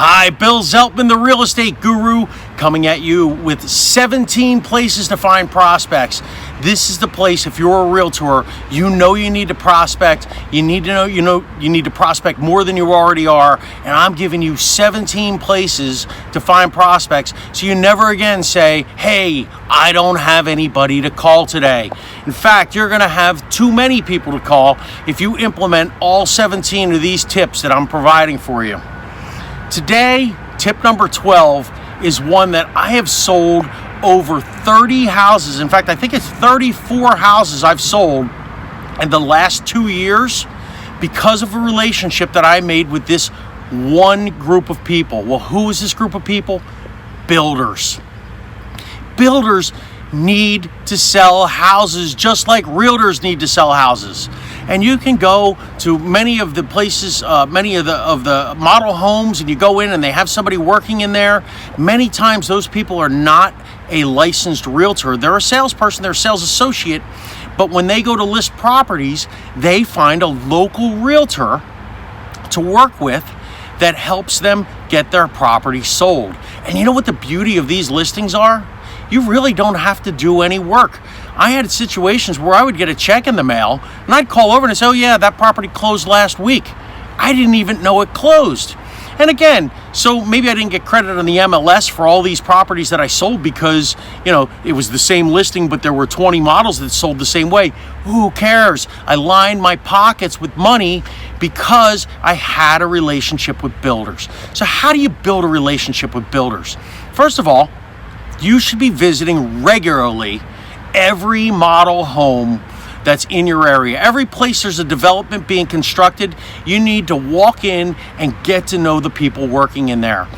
Hi, Bill Zeltman, the real estate guru, coming at you with 17 places to find prospects. This is the place, if you're a realtor, you know you need to prospect. You need to know you need to prospect more than you already are. And I'm giving you 17 places to find prospects, so you never again say, hey, I don't have anybody to call today. In fact, you're going to have too many people to call if you implement all 17 of these tips that I'm providing for you. Today, tip number 12 is one that I have sold over 30 houses. In fact, I think it's 34 houses I've sold in the last 2 years because of a relationship that I made with this one group of people. Well, who is this group of people? Builders. Builders need to sell houses just like realtors need to sell houses. And you can go to many of the places, many of the model homes, and you go in and they have somebody working in there. Many times those people are not a licensed realtor. They're a salesperson, they're a sales associate. But when they go to list properties, they find a local realtor to work with that helps them get their property sold. And you know what the beauty of these listings are? You really don't have to do any work. I had situations where I would get a check in the mail and I'd call over and say, oh yeah, that property closed last week. I didn't even know it closed. And again, so maybe I didn't get credit on the MLS for all these properties that I sold because, it was the same listing, but there were 20 models that sold the same way. Who cares? I lined my pockets with money because I had a relationship with builders. So how do you build a relationship with builders? First of all, you should be visiting regularly every model home that's in your area. Every place there's a development being constructed, you need to walk in and get to know the people working in there.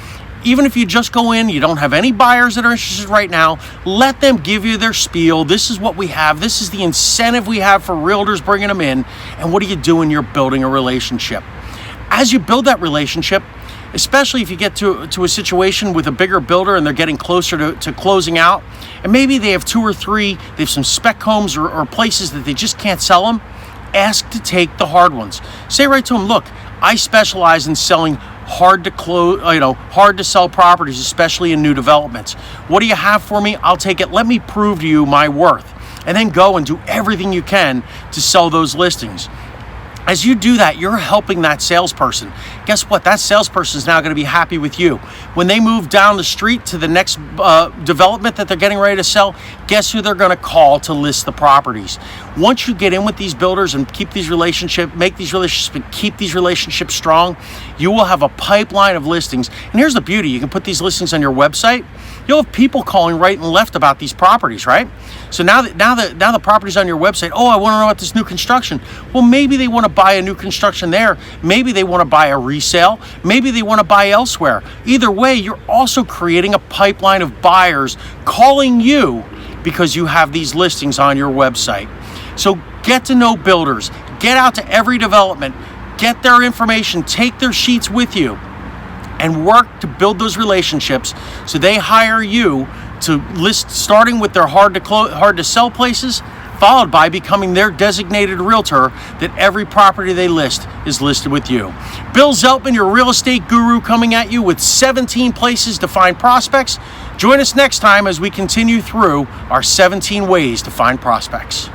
Even if you just go in, you don't have any buyers that are interested right now, let them give you their spiel. This is what we have. This is the incentive we have for realtors bringing them in. And what are you doing? You're building a relationship. As you build that relationship, especially if you get to a situation with a bigger builder and they're getting closer to closing out, and maybe they have 2 or 3, they have some spec homes or places that they just can't sell them, ask to take the hard ones. Say right to them, look, I specialize in selling hard to sell properties, especially in new developments. What do you have for me? I'll take it. Let me prove to you my worth. And then go and do everything you can to sell those listings. As you do that, you're helping that salesperson. Guess what? That salesperson is now going to be happy with you. When they move down the street to the next development that they're getting ready to sell, guess who they're going to call to list the properties? Once you get in with these builders and keep these relationships, make these relationships, and keep these relationships strong, you will have a pipeline of listings. And here's the beauty. You can put these listings on your website. You'll have people calling right and left about these properties, right? So now the property's on your website. Oh, I want to know about this new construction. Well, maybe they want to buy a new construction there. Maybe they want to buy a resale. Maybe they want to buy elsewhere. Either way, you're also creating a pipeline of buyers calling you because you have these listings on your website. So get to know builders. Get out to every development. Get their information. Take their sheets with you. And work to build those relationships so they hire you to list, starting with their hard to sell places, followed by becoming their designated realtor that every property they list is listed with you. Bill Zeltman, your real estate guru, coming at you with 17 places to find prospects. Join us next time as we continue through our 17 ways to find prospects.